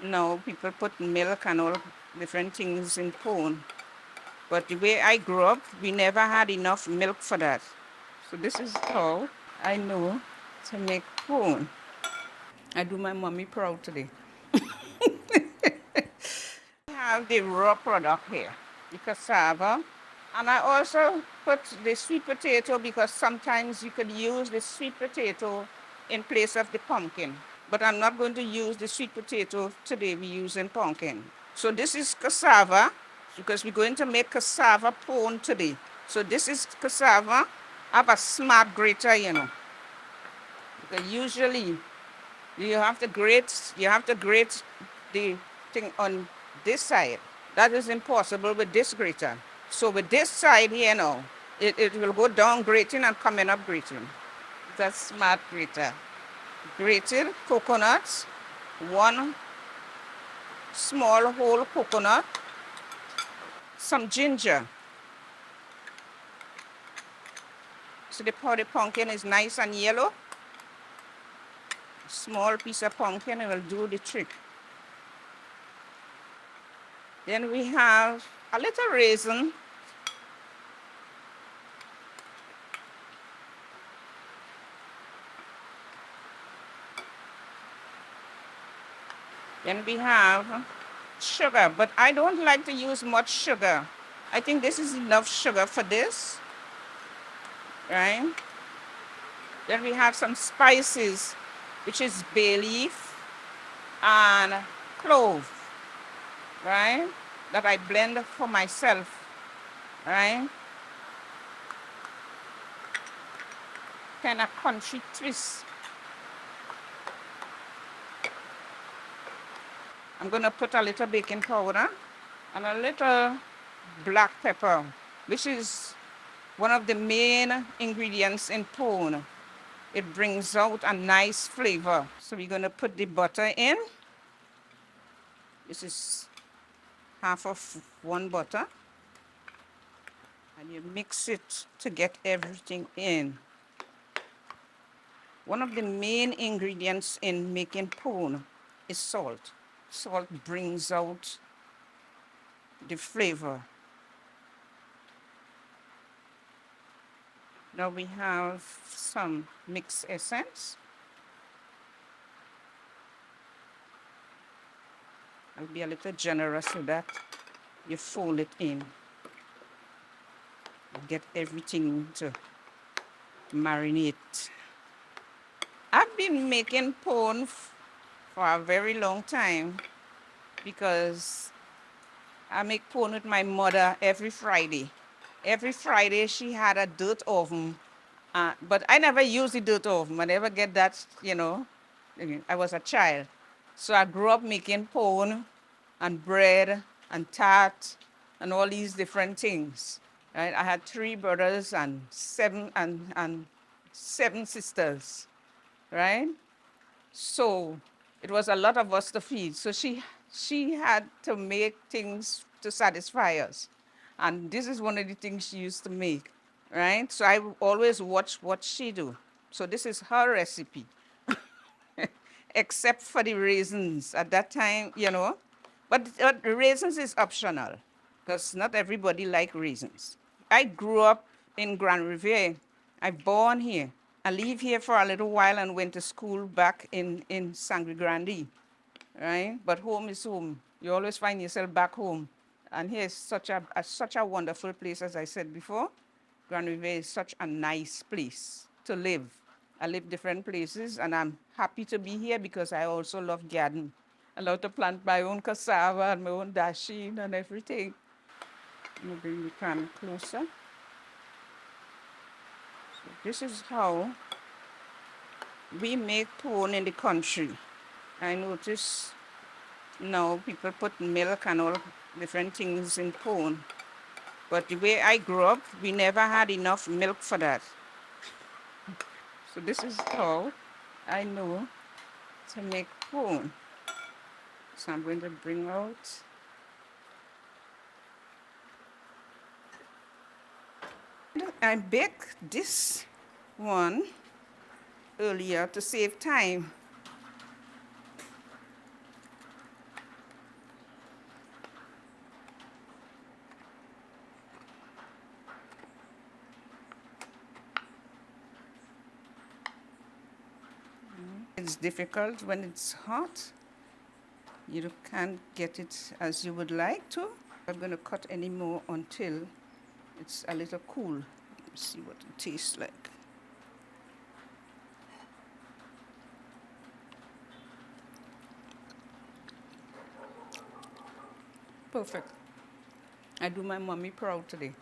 now people put milk and all different things in pone. But the way I grew up, we never had enough milk for that. So this is how I know to make pone. I do my mommy proud today. I have the raw product here, the cassava. And I also put the sweet potato because sometimes you could use the sweet potato in place of the pumpkin. But I'm not going to use the sweet potato today, we're using pumpkin. So this is cassava because we're going to make cassava pone today. So this is cassava. I have a smart grater, you know. Because usually you have to grate the thing on this side. That is impossible with this grater. So with this side here now, it will go down grating and coming up grating. That's smart grater. Grated coconuts, one small whole coconut, some ginger. So the pumpkin is nice and yellow. Small piece of pumpkin, it will do the trick. Then we have a little raisin. Then we have sugar, but I don't like to use much sugar. I think this is enough sugar for this, right? Then we have some spices, which is bay leaf and clove, right? That I blend for myself, right? Kind of country twist. I'm gonna put a little baking powder and a little black pepper, which is one of the main ingredients in pone. It brings out a nice flavor. So we're gonna put the butter in. This is half of one butter. And you mix it to get everything in. One of the main ingredients in making pone is salt. Salt brings out the flavor. Now we have some mixed essence. I'll be a little generous with that. You fold it in. Get everything to marinate. I've been making pone for a very long time because I make pone with my mother every Friday. Every Friday she had a dirt oven, but I never used the dirt oven. I never get that, you know. I was a child. So I grew up making pone and bread and tart and all these different things. Right? I had 3 brothers and seven sisters, right? So it was a lot of us to feed. So she had to make things to satisfy us. And this is one of the things she used to make, right? So I always watch what she do. So this is her recipe, except for the raisins at that time, you know. But raisins is optional because not everybody like raisins. I grew up in Grande Riviere. I born here. I live here for a little while and went to school back in Sangre Grande, right? But home is home. You always find yourself back home. And here is such a wonderful place, as I said before. Grande Riviere is such a nice place to live. I live different places, and I'm happy to be here because I also love garden. I love to plant my own cassava and my own dasheen and everything. I'm going to bring the camera closer. So this is how we make pone in the country. I notice now people put milk and all different things in pone. But the way I grew up, we never had enough milk for that. So this is how I know to make pone. So I'm going to bring out I baked this one earlier to save time. is difficult when it's hot. You can't get it as you would like to. I'm going to cut any more until it's a little cool. Let's see what it tastes like. Perfect. I do my mommy proud today.